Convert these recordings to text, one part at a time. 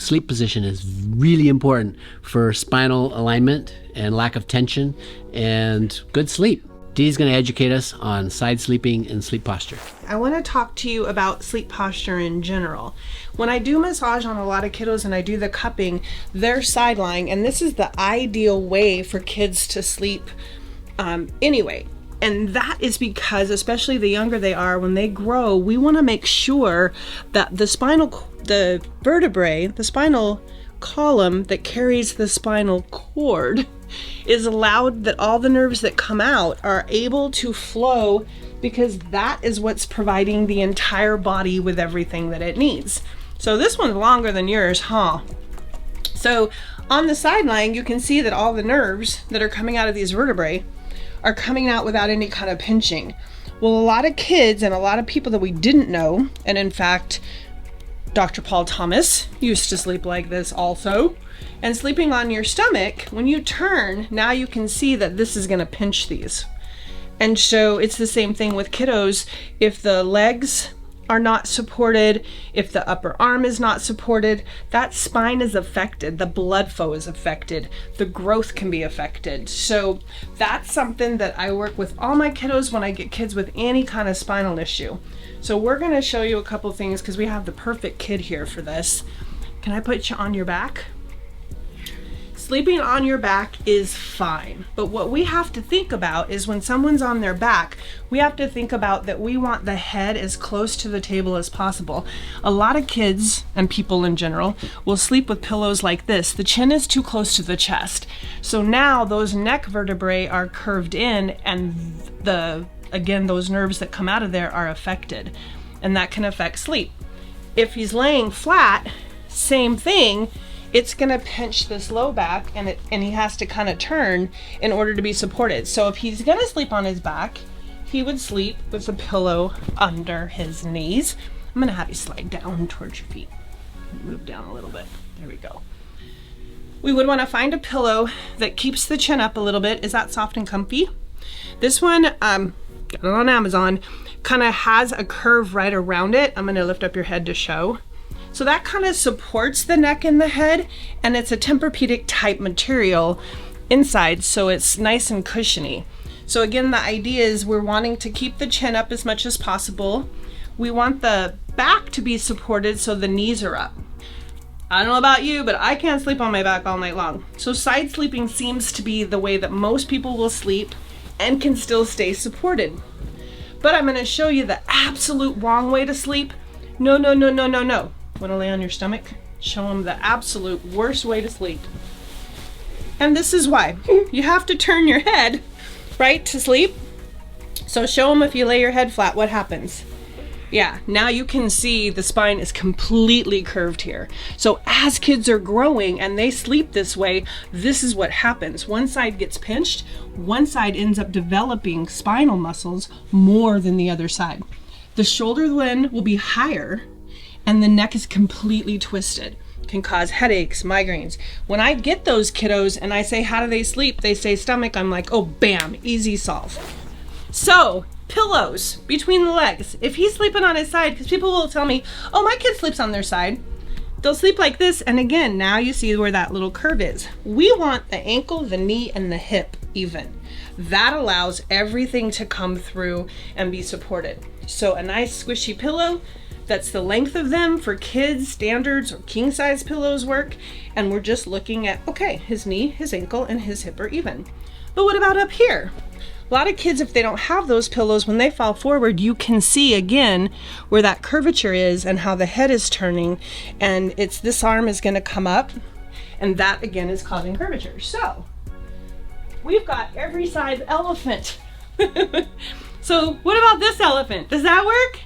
sleep position is really important for spinal alignment and lack of tension and good sleep. Dee's going to educate us on side sleeping and sleep posture. I want to talk to you about sleep posture in general. When I do massage on a lot of kiddos and I do the cupping, they're side lying, and this is the ideal way for kids to sleep anyway. And that is because, especially the younger they are, when they grow, we want to make sure that the spinal column that carries the spinal cord is allowed, that all the nerves that come out are able to flow, because that is what's providing the entire body with everything that it needs. So this one's longer than yours, huh? So on the sideline, you can see that all the nerves that are coming out of these vertebrae are coming out without any kind of pinching. Well, a lot of kids and a lot of people that we didn't know, and in fact, Dr. Paul Thomas used to sleep like this also. And sleeping on your stomach, when you turn, now you can see that this is going to pinch these. And so it's the same thing with kiddos. If the legs are not supported, if the upper arm is not supported, that spine is affected, the blood flow is affected, the growth can be affected. So that's something that I work with all my kiddos when I get kids with any kind of spinal issue. So we're going to show you a couple things because we have the perfect kid here for this. Can I put you on your back? Sleeping on your back is fine, but what we have to think about is when someone's on their back, we have to think about that we want the head as close to the table as possible. A lot of kids and people in general will sleep with pillows like this. The chin is too close to the chest. So now those neck vertebrae are curved in, and again, those nerves that come out of there are affected, and that can affect sleep. If he's laying flat, same thing. It's going to pinch this low back, and he has to kind of turn in order to be supported. So if he's going to sleep on his back, he would sleep with a pillow under his knees. I'm going to have you slide down towards your feet. Move down a little bit. There we go. We would want to find a pillow that keeps the chin up a little bit. Is that soft and comfy? This one, got it on Amazon, kind of has a curve right around it. I'm going to lift up your head to show. So that kind of supports the neck and the head, and it's a Tempur-Pedic type material inside, so it's nice and cushiony. So again, the idea is we're wanting to keep the chin up as much as possible. We want the back to be supported so the knees are up. I don't know about you, but I can't sleep on my back all night long. So side sleeping seems to be the way that most people will sleep and can still stay supported. But I'm going to show you the absolute wrong way to sleep. No. Want to lay on your stomach? Show them the absolute worst way to sleep. And this is why. You have to turn your head, right, to sleep. So show them if you lay your head flat, what happens. Yeah, now you can see the spine is completely curved here. So as kids are growing and they sleep this way, this is what happens. One side gets pinched, one side ends up developing spinal muscles more than the other side. The shoulder then will be higher, and the neck is completely twisted. Can cause headaches, migraines. When I get those kiddos and I say, how do they sleep? They say stomach. I'm like, oh, bam, easy solve. So pillows between the legs. If he's sleeping on his side, because people will tell me, oh, my kid sleeps on their side. They'll sleep like this. And again, now you see where that little curve is. We want the ankle, the knee, and the hip even. That allows everything to come through and be supported. So a nice squishy pillow, that's the length of them for kids, standards, or king size pillows work. And we're just looking at, okay, his knee, his ankle, and his hip are even. But what about up here? A lot of kids, if they don't have those pillows, when they fall forward, you can see again where that curvature is and how the head is turning. And it's this arm is going to come up, and that again is causing curvature. So we've got every size elephant. So what about this elephant? Does that work?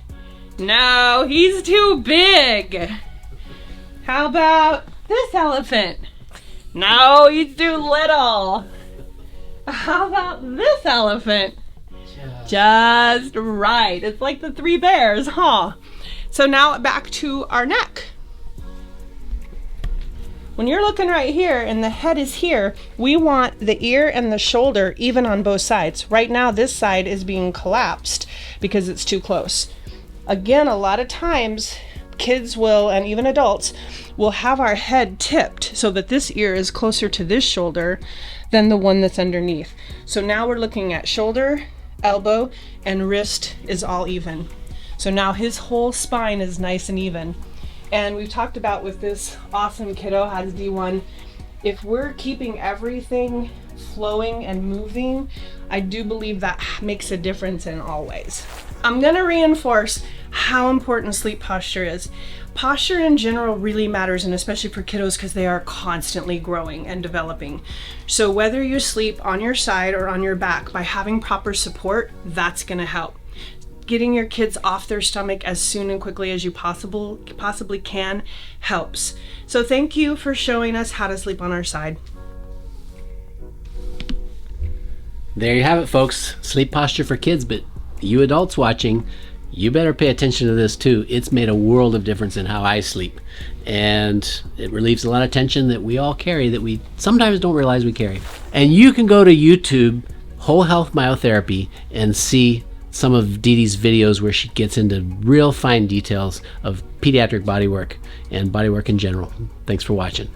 No, he's too big. How about this elephant? No, he's too little. How about this elephant? Just right. It's like the three bears, huh? So now back to our neck. When you're looking right here and the head is here, we want the ear and the shoulder even on both sides. Right now, this side is being collapsed because it's too close. Again, a lot of times kids will, and even adults, will have our head tipped so that this ear is closer to this shoulder than the one that's underneath. So now we're looking at shoulder, elbow, and wrist is all even. So now his whole spine is nice and even. And we've talked about with this awesome kiddo, has D1, if we're keeping everything flowing and moving, I do believe that makes a difference in all ways. I'm gonna reinforce how important sleep posture is. Posture in general really matters, and especially for kiddos because they are constantly growing and developing. So whether you sleep on your side or on your back, by having proper support, that's gonna help. Getting your kids off their stomach as soon and quickly as you possibly can helps. So thank you for showing us how to sleep on our side. There you have it, folks. Sleep posture for kids, but you adults watching, you better pay attention to this too. It's made a world of difference in how I sleep, and it relieves a lot of tension that we all carry that we sometimes don't realize we carry. And you can go to YouTube, Whole Health Myotherapy, and see some of Dee Dee's videos where she gets into real fine details of pediatric bodywork and bodywork in general. Thanks for watching.